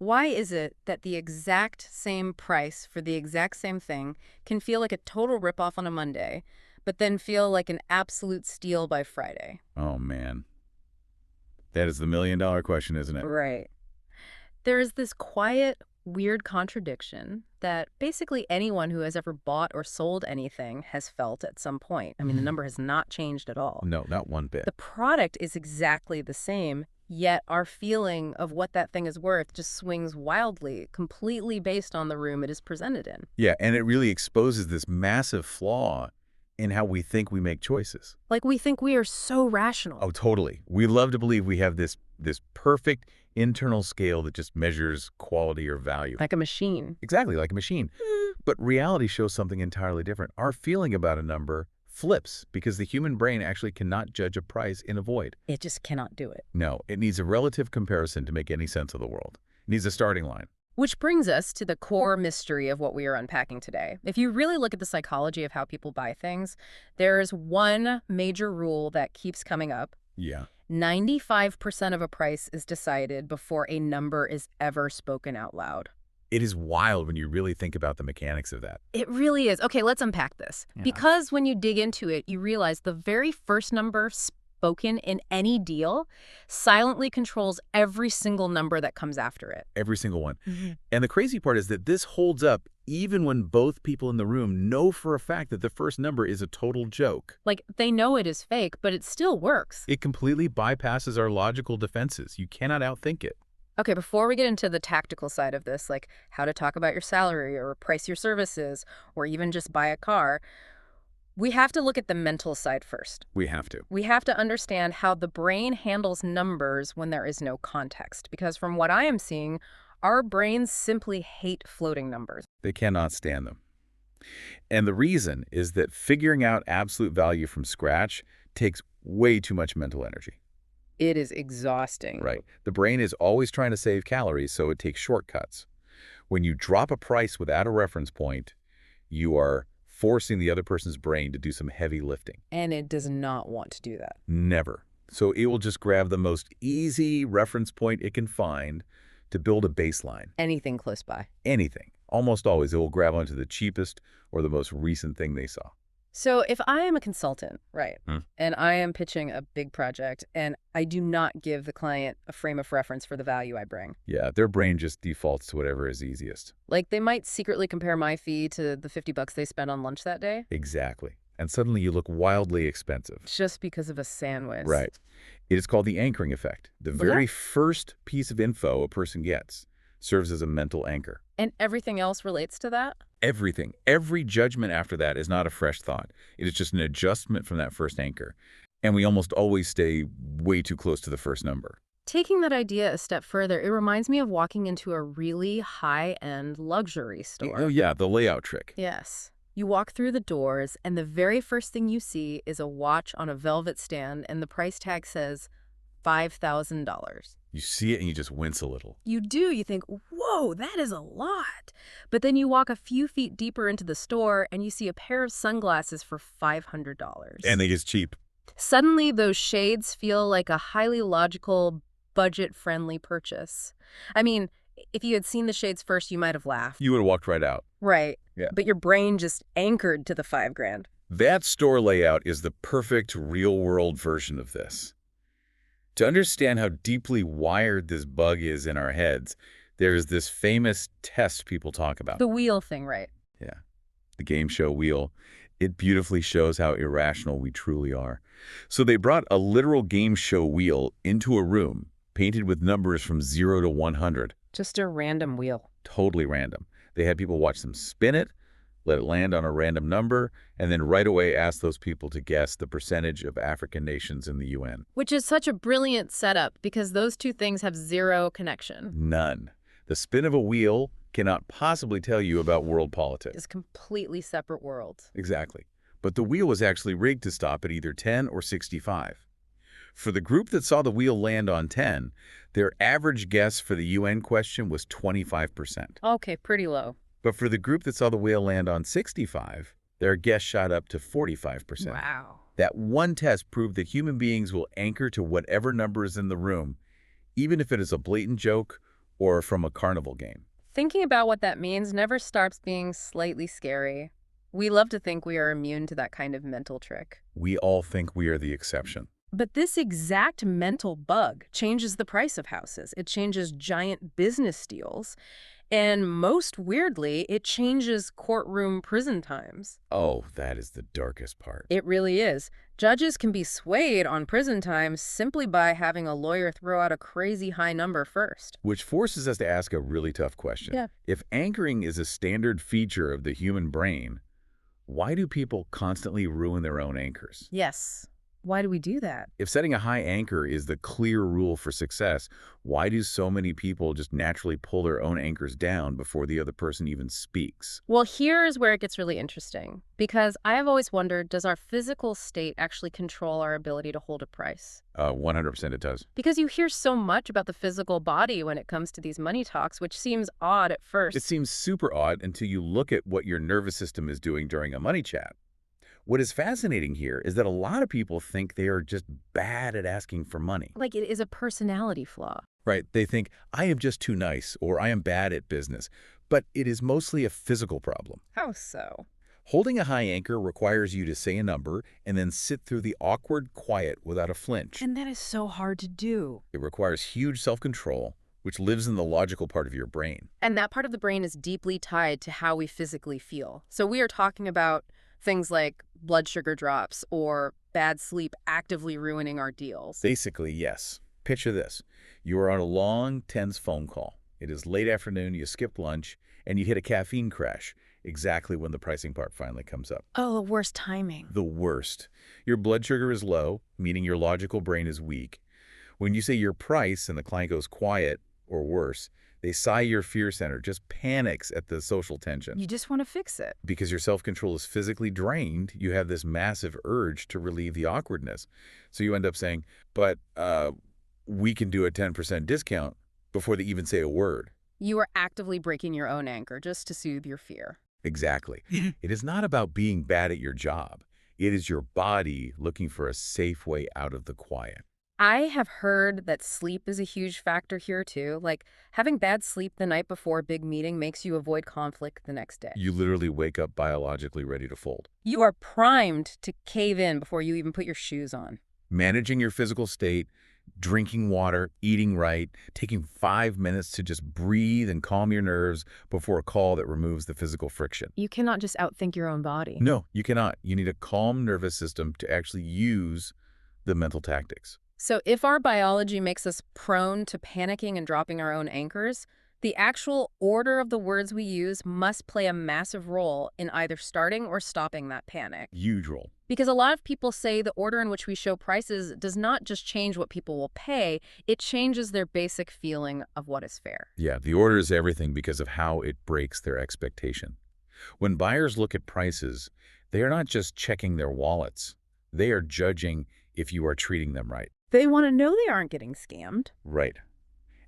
Why is it that the exact same price for the exact same thing can feel like a total ripoff on a Monday, but then feel like an absolute steal by Friday? Oh, man. That is the million-dollar question, isn't it? Right. There is this quiet, weird contradiction that basically anyone who has ever bought or sold anything has felt at some point. I mean, the number has not changed at all. No, not one bit. The product is exactly the same, yet our feeling of what that thing is worth just swings wildly, completely based on the room it is presented in. Yeah, and it really exposes this massive flaw in how we think we make choices. Like we think we are so rational. Oh, totally. We love to believe we have this perfect internal scale that just measures quality or value. Like a machine. Exactly, like a machine. But reality shows something entirely different. Our feeling about a number flips because the human brain actually cannot judge a price in a void. It just cannot do it. No, it needs a relative comparison to make any sense of the world. It needs a starting line. Which brings us to the core mystery of what we are unpacking today. If you really look at the psychology of how people buy things, there's one major rule that keeps coming up. Yeah. 95% of a price is decided before a number is ever spoken out loud. It is wild when you really think about the mechanics of that. It really is. Okay, let's unpack this. Yeah. Because when you dig into it, you realize the very first number spoken in any deal silently controls every single number that comes after it. Every single one. Mm-hmm. And the crazy part is that this holds up even when both people in the room know for a fact that the first number is a total joke. Like, they know it is fake, but it still works. It completely bypasses our logical defenses. You cannot outthink it. Okay, before we get into the tactical side of this, like how to talk about your salary or price your services or even just buy a car, we have to look at the mental side first. We have to. We have to understand how the brain handles numbers when there is no context. Because from what I am seeing, our brains simply hate floating numbers. They cannot stand them. And the reason is that figuring out absolute value from scratch takes way too much mental energy. It is exhausting. Right. The brain is always trying to save calories, so it takes shortcuts. When you drop a price without a reference point, you are forcing the other person's brain to do some heavy lifting. And it does not want to do that. Never. So it will just grab the most easy reference point it can find to build a baseline. Anything close by. Anything. Almost always it will grab onto the cheapest or the most recent thing they saw. So if I am a consultant, right, Hmm. and I am pitching a big project and I do not give the client a frame of reference for the value I bring. Yeah, their brain just defaults to whatever is easiest. Like they might secretly compare my fee to the $50 they spent on lunch that day. Exactly. And suddenly you look wildly expensive. Just because of a sandwich. Right. It is called the anchoring effect. The very first piece of info a person gets serves as a mental anchor. And everything else relates to that? Everything, every judgment after that is not a fresh thought. It is just an adjustment from that first anchor. And we almost always stay way too close to the first number. Taking that idea a step further, it reminds me of walking into a really high-end luxury store. Oh yeah, the layout trick. Yes. You walk through the doors, and the very first thing you see is a watch on a velvet stand, and the price tag says $5,000. You see it and you just wince a little. You do. You think, whoa, that is a lot. But then you walk a few feet deeper into the store, and you see a pair of sunglasses for $500. And they get cheap. Suddenly, those shades feel like a highly logical, budget-friendly purchase. I mean, if you had seen the shades first, you might have laughed. You would have walked right out. Right. Yeah. But your brain just anchored to the $5,000. That store layout is the perfect real-world version of this. To understand how deeply wired this bug is in our heads, there's this famous test people talk about. The wheel thing, right? Yeah. The game show wheel. It beautifully shows how irrational we truly are. So they brought a literal game show wheel into a room, painted with numbers from 0 to 100. Just a random wheel. Totally random. They had people watch them spin it, let it land on a random number, and then right away ask those people to guess the percentage of African nations in the UN. Which is such a brilliant setup because those two things have zero connection. None. The spin of a wheel cannot possibly tell you about world politics. It's completely separate worlds. Exactly. But the wheel was actually rigged to stop at either 10 or 65. For the group that saw the wheel land on 10, their average guess for the UN question was 25%. Okay, pretty low. But for the group that saw the wheel land on 65, their guess shot up to 45%. Wow. That one test proved that human beings will anchor to whatever number is in the room, even if it is a blatant joke or from a carnival game. Thinking about what that means never stops being slightly scary. We love to think we are immune to that kind of mental trick. We all think we are the exception. But this exact mental bug changes the price of houses. It changes giant business deals. And most weirdly, it changes courtroom prison times. Oh, that is the darkest part. It really is. Judges can be swayed on prison times simply by having a lawyer throw out a crazy high number first. Which forces us to ask a really tough question. Yeah. If anchoring is a standard feature of the human brain, why do people constantly ruin their own anchors? Yes. Why do we do that? If setting a high anchor is the clear rule for success, why do so many people just naturally pull their own anchors down before the other person even speaks? Well, here's where it gets really interesting. Because I have always wondered, does our physical state actually control our ability to hold a price? 100% it does. Because you hear so much about the physical body when it comes to these money talks, which seems odd at first. It seems super odd until you look at what your nervous system is doing during a money chat. What is fascinating here is that a lot of people think they are just bad at asking for money. Like it is a personality flaw. Right? They think, I am just too nice, or I am bad at business. But it is mostly a physical problem. How so? Holding a high anchor requires you to say a number and then sit through the awkward quiet without a flinch. And that is so hard to do. It requires huge self-control, which lives in the logical part of your brain. And that part of the brain is deeply tied to how we physically feel. So we are talking about things like blood sugar drops or bad sleep actively ruining our deals. Basically, yes. Picture this. You are on a long, tense phone call. It is late afternoon, you skipped lunch, and you hit a caffeine crash exactly when the pricing part finally comes up. Oh, the worst timing. The worst. Your blood sugar is low, meaning your logical brain is weak. When you say your price and the client goes quiet, or worse, they sigh. Your fear center just panics at the social tension. You just want to fix it. Because your self-control is physically drained, you have this massive urge to relieve the awkwardness. So you end up saying, but we can do a 10% discount before they even say a word. You are actively breaking your own anchor just to soothe your fear. Exactly. It is not about being bad at your job. It is your body looking for a safe way out of the quiet. I have heard that sleep is a huge factor here too. Like having bad sleep the night before a big meeting makes you avoid conflict the next day. You literally wake up biologically ready to fold. You are primed to cave in before you even put your shoes on. Managing your physical state, drinking water, eating right, taking 5 minutes to just breathe and calm your nerves before a call that removes the physical friction. You cannot just outthink your own body. No, you cannot. You need a calm nervous system to actually use the mental tactics. So if our biology makes us prone to panicking and dropping our own anchors, the actual order of the words we use must play a massive role in either starting or stopping that panic. Huge role. Because a lot of people say the order in which we show prices does not just change what people will pay, it changes their basic feeling of what is fair. Yeah, the order is everything because of how it breaks their expectation. When buyers look at prices, they are not just checking their wallets. They are judging if you are treating them right. They want to know they aren't getting scammed. Right.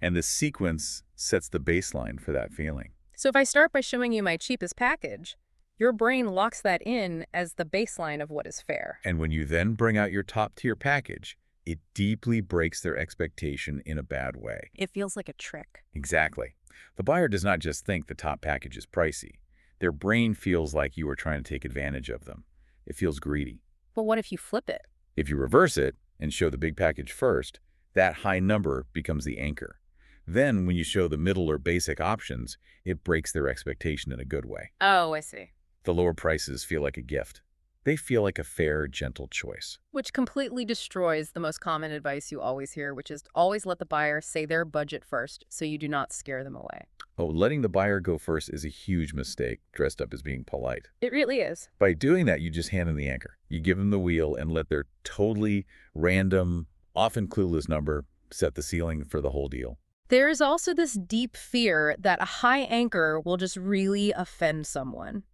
And the sequence sets the baseline for that feeling. So if I start by showing you my cheapest package, your brain locks that in as the baseline of what is fair. And when you then bring out your top-tier package, it deeply breaks their expectation in a bad way. It feels like a trick. Exactly. The buyer does not just think the top package is pricey. Their brain feels like you are trying to take advantage of them. It feels greedy. But what if you flip it? If you reverse it and show the big package first, that high number becomes the anchor. Then when you show the middle or basic options, it breaks their expectation in a good way. Oh, I see. The lower prices feel like a gift. They feel like a fair, gentle choice. Which completely destroys the most common advice you always hear, which is always let the buyer say their budget first so you do not scare them away. Oh, letting the buyer go first is a huge mistake, dressed up as being polite. It really is. By doing that, you just hand them the anchor. You give them the wheel and let their totally random, often clueless number set the ceiling for the whole deal. There is also this deep fear that a high anchor will just really offend someone.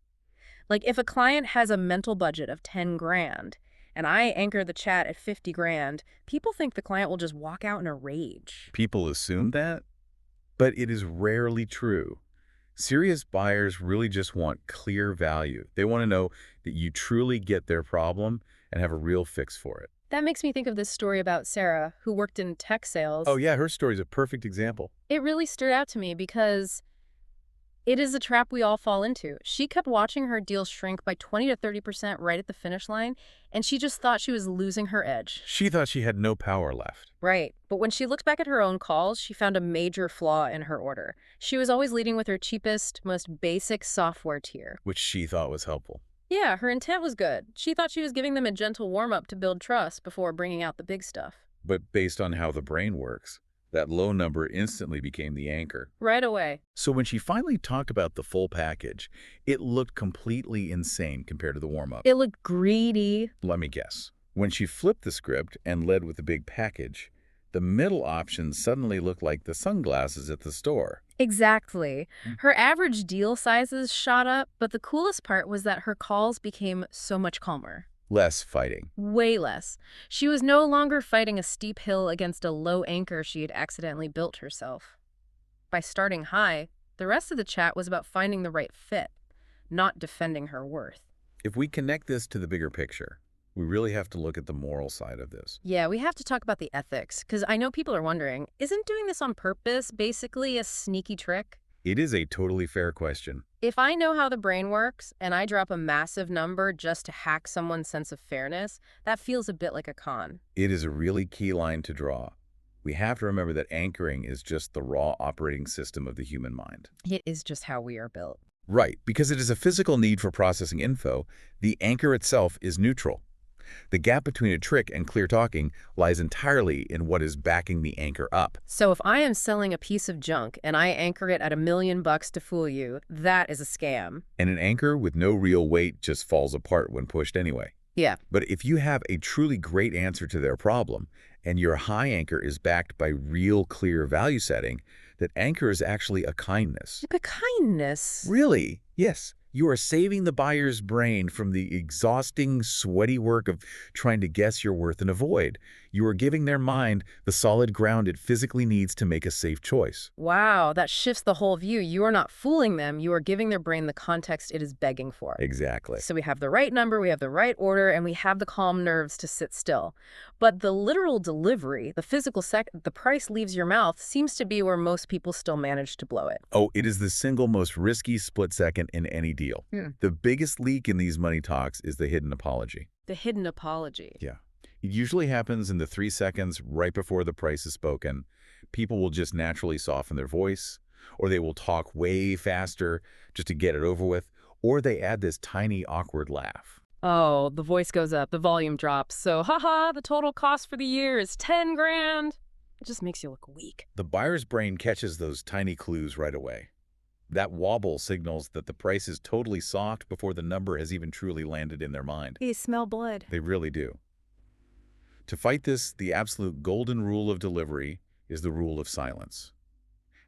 Like if a client has a mental budget of 10 grand and I anchor the chat at 50 grand, people think the client will just walk out in a rage. People assume that, but it is rarely true. Serious buyers really just want clear value. They want to know that you truly get their problem and have a real fix for it. That makes me think of this story about Sarah, who worked in tech Oh sales. yeah, her story's a perfect example. It really stood out to me because it is a trap we all fall into. She kept watching her deals shrink by 20 to 30% right at the finish line, and she just thought she was losing her edge. She thought she had no power left, Right. But when she looked back at her own calls, she found a major flaw in her order. She was always leading with her cheapest, most basic software tier. which she thought was helpful. Yeah, her intent was good. She thought she was giving them a gentle warm-up to build trust before bringing out the big stuff. But based on how the brain works, that low number instantly became the anchor. Right away. So when she finally talked about the full package, it looked completely insane compared to the warm-up. It looked greedy. Let me guess. When she flipped the script and led with the big package, the middle option suddenly looked like the sunglasses at the store. Exactly. Her average deal sizes shot up, but the coolest part was that her calls became so much calmer. Less fighting. Way less. She was no longer fighting a steep hill against a low anchor she had accidentally built herself. By starting high, the rest of the chat was about finding the right fit, not defending her worth. If we connect this to the bigger picture, we really have to look at the moral side of this. Yeah, we have to talk about the ethics, because I know people are wondering, isn't doing this on purpose basically a sneaky trick? It is a totally fair question. If I know how the brain works and I drop a massive number just to hack someone's sense of fairness, that feels a bit like a con. It is a really key line to draw. We have to remember that anchoring is just the raw operating system of the human mind. It is just how we are built. Right, because it is a physical need for processing info, the anchor itself is neutral. The gap between a trick and clear talking lies entirely in what is backing the anchor up. So if I am selling a piece of junk and I anchor it at $1 million to fool you, that is a scam. And an anchor with no real weight just falls apart when pushed anyway. Yeah. But if you have a truly great answer to their problem, and your high anchor is backed by real clear value setting, that anchor is actually a kindness. Like a kindness. Really? Yes. You are saving the buyer's brain from the exhausting, sweaty work of trying to guess your worth and avoid. You are giving their mind the solid ground it physically needs to make a safe choice. Wow, that shifts the whole view. You are not fooling them. You are giving their brain the context it is begging for. Exactly. So we have the right number, we have the right order, and we have the calm nerves to sit still. But the literal delivery, the physical the price leaves your mouth, seems to be where most people still manage to blow it. Oh, it is the single most risky split second in any deal. The biggest leak in these money talks is the hidden apology. The hidden apology. Yeah. It usually happens in the 3 seconds right before the price is spoken. People will just naturally soften their voice, or they will talk way faster just to get it over with, or they add this tiny awkward laugh. Oh, the voice goes up, the volume drops. So, haha, the total cost for the year is 10 grand. It just makes you look weak. The buyer's brain catches those tiny clues right away. That wobble signals that the price is totally soft before the number has even truly landed in their mind. They smell blood. They really do. To fight this, the absolute golden rule of delivery is the rule of silence.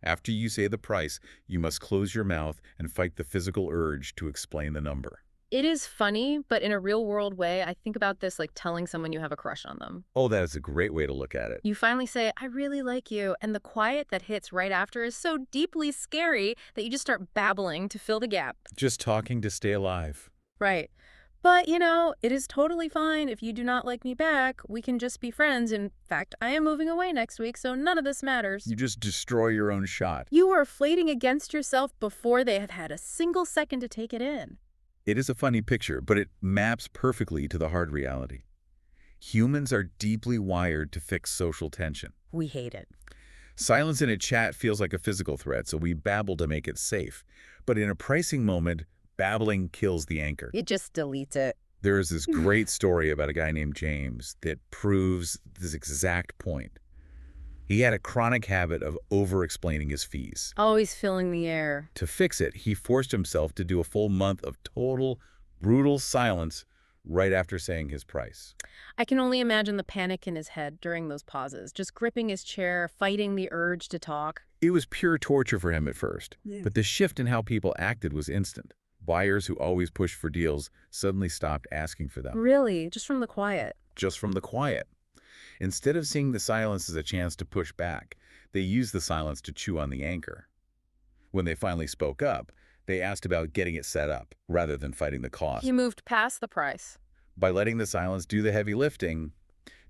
After you say the price, you must close your mouth and fight the physical urge to explain the number. It is funny, but in a real-world way, I think about this like telling someone you have a crush on them. Oh, that is a great way to look at it. You finally say, I really like you, and the quiet that hits right after is so deeply scary that you just start babbling to fill the gap. Just talking to stay alive. Right. But, you know, it is totally fine if you do not like me back. We can just be friends. In fact, I am moving away next week, so none of this matters. You just destroy your own shot. You are flating against yourself before they have had a single second to take it in. It is a funny picture, but it maps perfectly to the hard reality. Humans are deeply wired to fix social tension. We hate it. Silence in a chat feels like a physical threat, so we babble to make it safe. But in a pricing moment, babbling kills the anchor. It just deletes it. There is this great story about a guy named James that proves this exact point. He had a chronic habit of over-explaining his fees. Always filling the air. To fix it, he forced himself to do a full month of total, brutal silence right after saying his price. I can only imagine the panic in his head during those pauses, just gripping his chair, fighting the urge to talk. It was pure torture for him at first, but the shift in how people acted was instant. Buyers who always pushed for deals suddenly stopped asking for them. Really? Just from the quiet? Just from the quiet. Instead of seeing the silence as a chance to push back, they used the silence to chew on the anchor. When they finally spoke up, they asked about getting it set up rather than fighting the cost. He moved past the price. By letting the silence do the heavy lifting,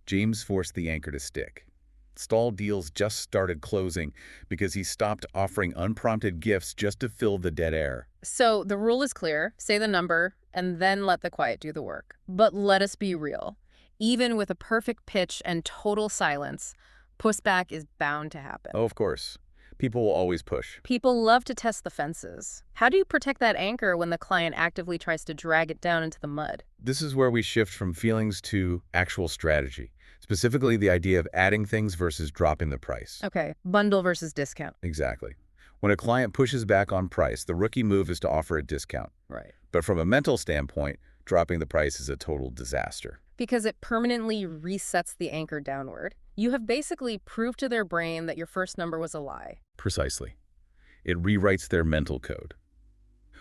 James forced the anchor to stick. Stalled deals just started closing because he stopped offering unprompted gifts just to fill the dead air. So the rule is clear. Say the number, and then let the quiet do the work. But let us be real. Even with a perfect pitch and total silence, pushback is bound to happen. Oh, of course. People will always push. People love to test the fences. How do you protect that anchor when the client actively tries to drag it down into the mud? This is where we shift from feelings to actual strategy, specifically the idea of adding things versus dropping the price. Okay, bundle versus discount. Exactly. When a client pushes back on price, the rookie move is to offer a discount. Right. But from a mental standpoint, dropping the price is a total disaster. Because it permanently resets the anchor downward. You have basically proved to their brain that your first number was a lie. Precisely. It rewrites their mental code.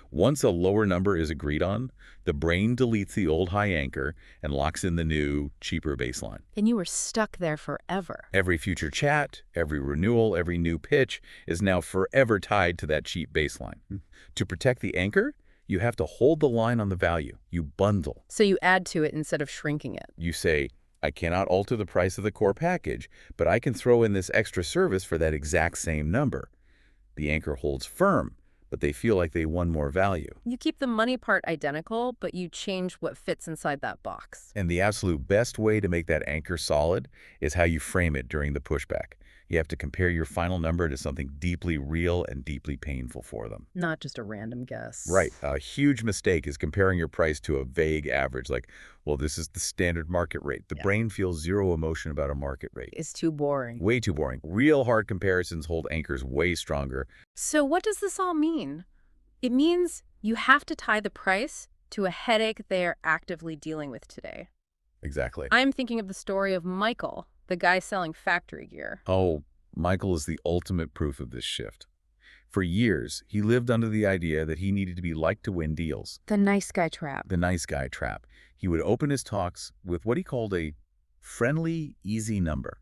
Once a lower number is agreed on, the brain deletes the old high anchor and locks in the new, cheaper baseline. And you were stuck there forever. Every future chat, every renewal, every new pitch is now forever tied to that cheap baseline. To protect the anchor, you have to hold the line on the value. You bundle. So you add to it instead of shrinking it. You say, I cannot alter the price of the core package, but I can throw in this extra service for that exact same number. The anchor holds firm, but they feel like they won more value. You keep the money part identical, but you change what fits inside that box. And the absolute best way to make that anchor solid is how you frame it during the pushback. You have to compare your final number to something deeply real and deeply painful for them. Not just a random guess. Right. A huge mistake is comparing your price to a vague average, like, well, this is the standard market rate. The brain feels zero emotion about a market rate. It's too boring. Way too boring. Real hard comparisons hold anchors way stronger. So what does this all mean? It means you have to tie the price to a headache they are actively dealing with today. Exactly. I'm thinking of the story of Michael, the guy selling factory gear. Oh, Michael is the ultimate proof of this shift. For years, he lived under the idea that he needed to be liked to win deals. The nice guy trap. The nice guy trap. He would open his talks with what he called a friendly, easy number,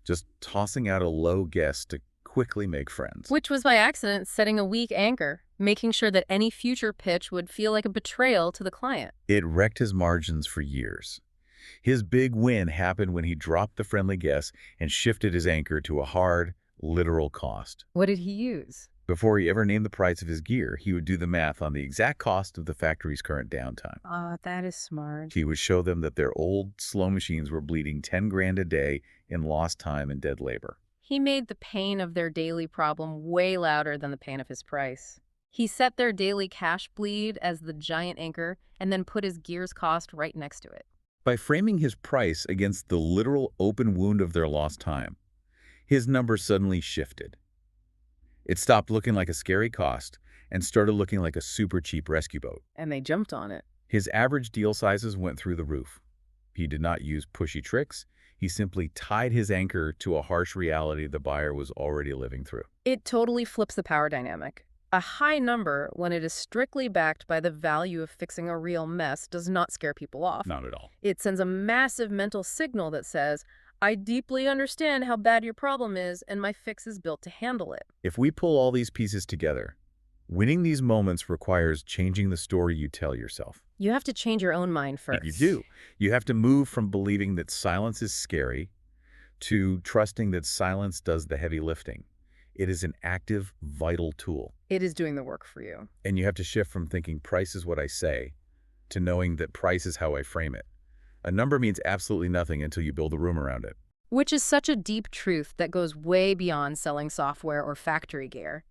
just tossing out a low guess to quickly make friends. Which was by accident setting a weak anchor, making sure that any future pitch would feel like a betrayal to the client. It wrecked his margins for years. His big win happened when he dropped the friendly guess and shifted his anchor to a hard, literal cost. What did he use? Before he ever named the price of his gear, he would do the math on the exact cost of the factory's current downtime. That is smart. He would show them that their old, slow machines were bleeding 10 grand a day in lost time and dead labor. He made the pain of their daily problem way louder than the pain of his price. He set their daily cash bleed as the giant anchor and then put his gear's cost right next to it. By framing his price against the literal open wound of their lost time, his number suddenly shifted. It stopped looking like a scary cost and started looking like a super cheap rescue boat. And they jumped on it. His average deal sizes went through the roof. He did not use pushy tricks. He simply tied his anchor to a harsh reality the buyer was already living through. It totally flips the power dynamic. A high number, when it is strictly backed by the value of fixing a real mess, does not scare people off. Not at all. It sends a massive mental signal that says, I deeply understand how bad your problem is, and my fix is built to handle it. If we pull all these pieces together, winning these moments requires changing the story you tell yourself. You have to change your own mind first. You do. You have to move from believing that silence is scary to trusting that silence does the heavy lifting. It is an active, vital tool. It is doing the work for you. And you have to shift from thinking price is what I say to knowing that price is how I frame it. A number means absolutely nothing until you build a room around it. Which is such a deep truth that goes way beyond selling software or factory gear.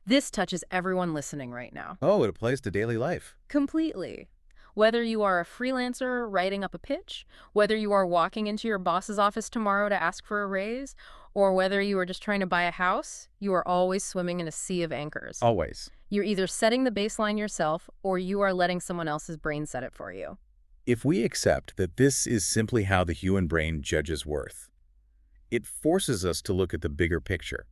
This touches everyone listening right now. Oh, it applies to daily life. Completely. Whether you are a freelancer writing up a pitch, whether you are walking into your boss's office tomorrow to ask for a raise, or whether you are just trying to buy a house, you are always swimming in a sea of anchors. Always. You're either setting the baseline yourself, or you are letting someone else's brain set it for you. If we accept that this is simply how the human brain judges worth, it forces us to look at the bigger picture.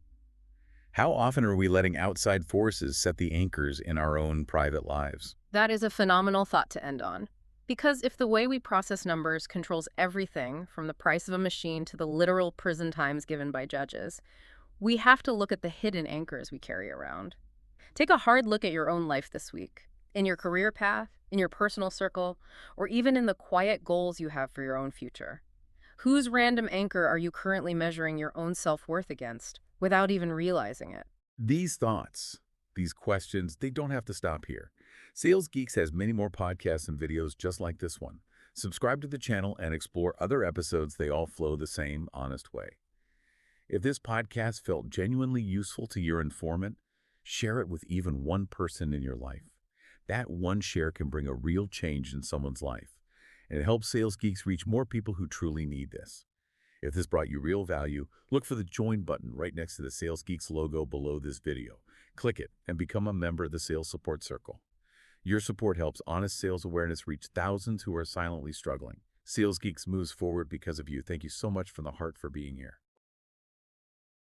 How often are we letting outside forces set the anchors in our own private lives? That is a phenomenal thought to end on. Because if the way we process numbers controls everything from the price of a machine to the literal prison times given by judges, we have to look at the hidden anchors we carry around. Take a hard look at your own life this week, in your career path, in your personal circle, or even in the quiet goals you have for your own future. Whose random anchor are you currently measuring your own self-worth against without even realizing it? These thoughts, these questions, they don't have to stop here. Sales Geeks has many more podcasts and videos just like this one. Subscribe to the channel and explore other episodes. They all flow the same honest way. If this podcast felt genuinely useful to your informant, share it with even one person in your life. That one share can bring a real change in someone's life, and it helps Sales Geeks reach more people who truly need this. If this brought you real value, look for the Join button right next to the Sales Geeks logo below this video. Click it and become a member of the Sales Support Circle. Your support helps honest sales awareness reach thousands who are silently struggling. Sales Geeks moves forward because of you. Thank you so much from the heart for being here.